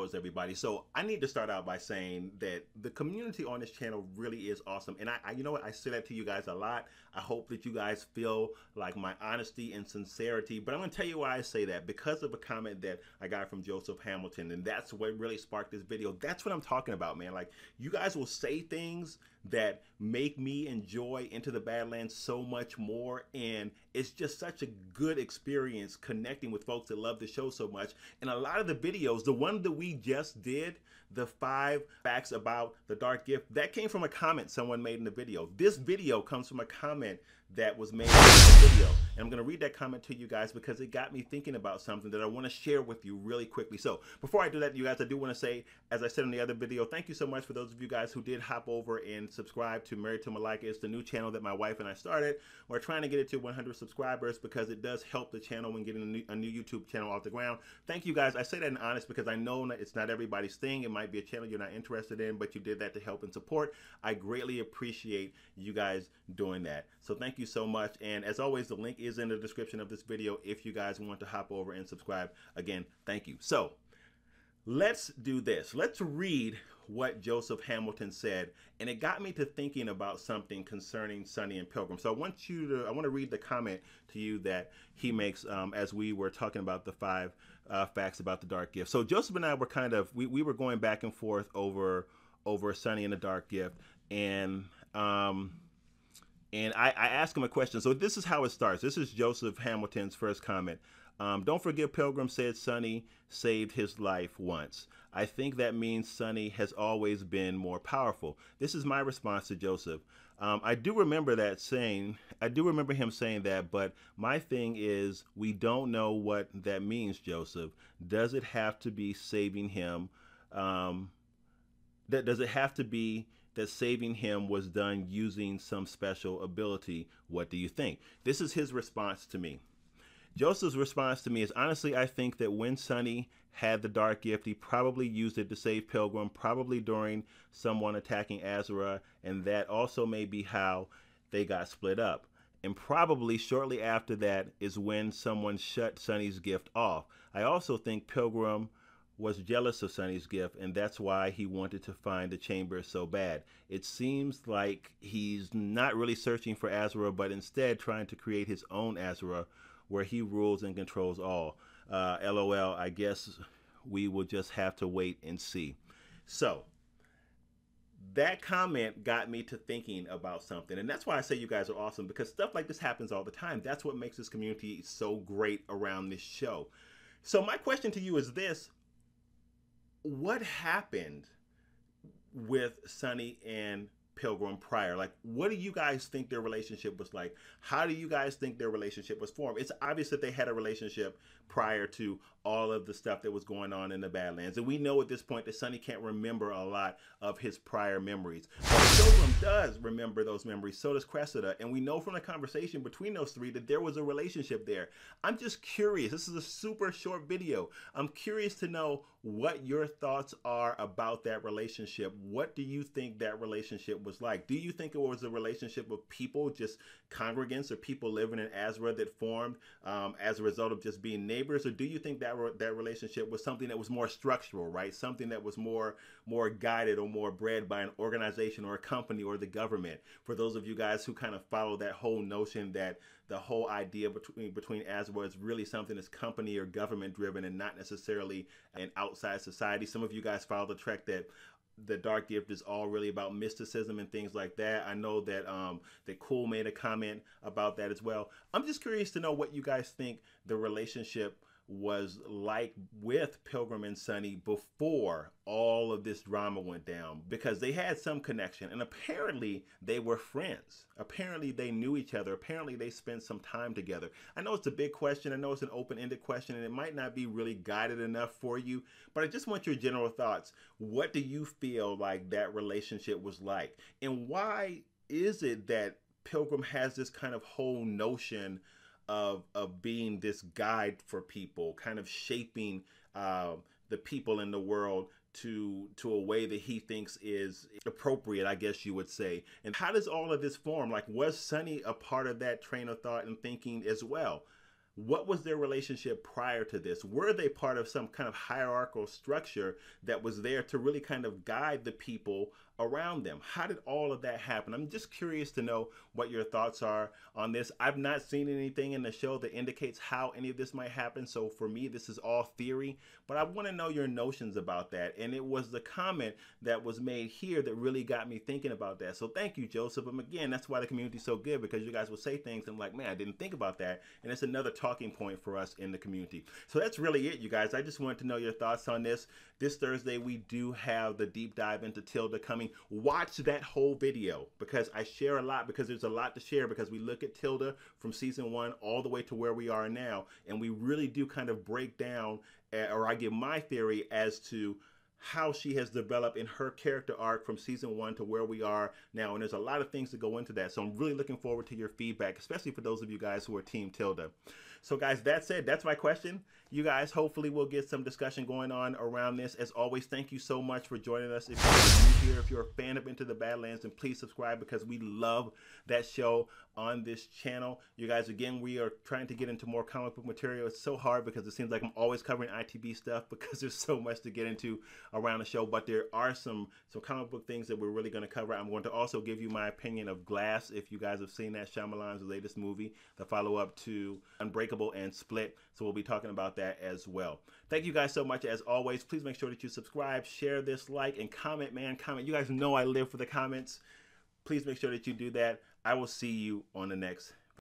videos, everybody. So I need to start out by saying that the community on this channel really is awesome. And you know what? I say that to you guys a lot. I hope that you guys feel like my honesty and sincerity. But I'm going to tell you why I say that. Because of a comment that I got from Joseph Hamilton. And that's what really sparked this video. That's what I'm talking about, man. Like, you guys will say things that make me enjoy Into the Badlands so much more, and it's just such a good experience connecting with folks that love the show so much. And a lot of the videos, the one that we just did, the 5 facts about the dark gift, that came from a comment someone made in the video. This video comes from a comment that was made in the video, and I'm going to read that comment to you guys because it got me thinking about something that I want to share with you really quickly. So before I do that, you guys, I do want to say, as I said in the other video, thank you so much for those of you guys who did hop over and subscribe to Married to Malika. It's the new channel that my wife and I started. We're trying to get it to 100 subscribers because it does help the channel when getting a new YouTube channel off the ground. Thank you guys. I say that in honest because I know that it's not everybody's thing. It might be a channel you're not interested in, but you did that to help and support. I greatly appreciate you guys doing that. So thank you so much. And as always, the link is in the description of this video if you guys want to hop over and subscribe. Again, thank you. So let's do this. Let's read what Joseph Hamilton said, and it got me to thinking about something concerning Sunny and Pilgrim. So I want to read the comment to you that he makes as we were talking about the 5 facts about the dark gift. So Joseph and I were we were going back and forth over Sunny and the dark gift, and I asked him a question. So this is how it starts. This is Joseph Hamilton's first comment. Don't forget Pilgrim said Sunny saved his life once. I think that means Sunny has always been more powerful. This is my response to Joseph. I do remember him saying that, but my thing is we don't know what that means, Joseph. Does it have to be saving him? Does it have to be that saving him was done using some special ability? What do you think? This is his response to me. Joseph's response to me is, honestly, I think that when Sunny had the dark gift, he probably used it to save Pilgrim, probably during someone attacking Azra, and that also may be how they got split up. And probably shortly after that is when someone shut Sunny's gift off. I also think Pilgrim was jealous of Sunny's gift, and that's why he wanted to find the chamber so bad. It seems like he's not really searching for Azra, but instead trying to create his own Azra, where he rules and controls all. LOL, I guess we will just have to wait and see. So that comment got me to thinking about something. And that's why I say you guys are awesome, because stuff like this happens all the time. That's what makes this community so great around this show. So my question to you is this: what happened with Sunny and Pilgrim prior? Like, what do you guys think their relationship was like? How do you guys think their relationship was formed? It's obvious that they had a relationship prior to all of the stuff that was going on in the Badlands. And we know at this point that Sunny can't remember a lot of his prior memories. But Pilgrim does remember those memories. So does Cressida. And we know from the conversation between those 3 that there was a relationship there. I'm just curious. This is a super short video. I'm curious to know what your thoughts are about that relationship. What do you think that relationship was like? Do you think it was a relationship of people, just congregants or people living in Azra that formed as a result of just being neighbors? Or do you think that that relationship was something that was more structural, right? Something that was more guided or more bred by an organization or a company or the government? For those of you guys who kind of follow that whole notion that the whole idea between Azra is really something that's company or government driven and not necessarily an outside society. Some of you guys follow the track that the dark gift is all really about mysticism and things like that. I know that that Cool made a comment about that as well. I'm just curious to know what you guys think the relationship was like with Pilgrim and Sunny before all of this drama went down, because they had some connection and apparently they were friends. Apparently they knew each other. Apparently they spent some time together. I know it's a big question. I know it's an open-ended question and it might not be really guided enough for you, but I just want your general thoughts. What do you feel like that relationship was like? And why is it that Pilgrim has this kind of whole notion of being this guide for people, kind of shaping the people in the world to a way that he thinks is appropriate, I guess you would say? And how does all of this form? Like, was Sunny a part of that train of thought and thinking as well? what was their relationship prior to this? Were they part of some kind of hierarchical structure that was there to really kind of guide the people around them? How did all of that happen? I'm just curious to know what your thoughts are on this. I've not seen anything in the show that indicates how any of this might happen, so for me this is all theory, but I want to know your notions about that. And it was the comment that was made here that really got me thinking about that. So thank you, Joseph. And again, that's why the community is so good, because you guys will say things and I'm like, man, I didn't think about that, and it's another talking point for us in the community. So that's really it, you guys. I just wanted to know your thoughts on this. This Thursday we do have the deep dive into Tilda coming. Watch that whole video, because I share a lot, because there's a lot to share, because we look at Tilda from season 1 all the way to where we are now, and we really do kind of break down, or I give my theory as to how she has developed in her character arc from season 1 to where we are now. And there's a lot of things to go into that. So I'm really looking forward to your feedback, especially for those of you guys who are Team Tilda. So guys, that said, that's my question. You guys, hopefully we'll get some discussion going on around this. As always, thank you so much for joining us. If you're new here, if you're a fan of Into the Badlands, then please subscribe, because we love that show on this channel. You guys, again, we are trying to get into more comic book material. It's so hard because it seems like I'm always covering ITB stuff, because there's so much to get into around the show, but there are some comic book things that we're really going to cover. I'm going to also give you my opinion of Glass, if you guys have seen that, Shyamalan's latest movie, the follow-up to Unbreakable and Split. So we'll be talking about that as well. Thank you guys so much. As always, please make sure that you subscribe, share this, like, and comment, man. Comment. You guys know I live for the comments. Please make sure that you do that. I will see you on the next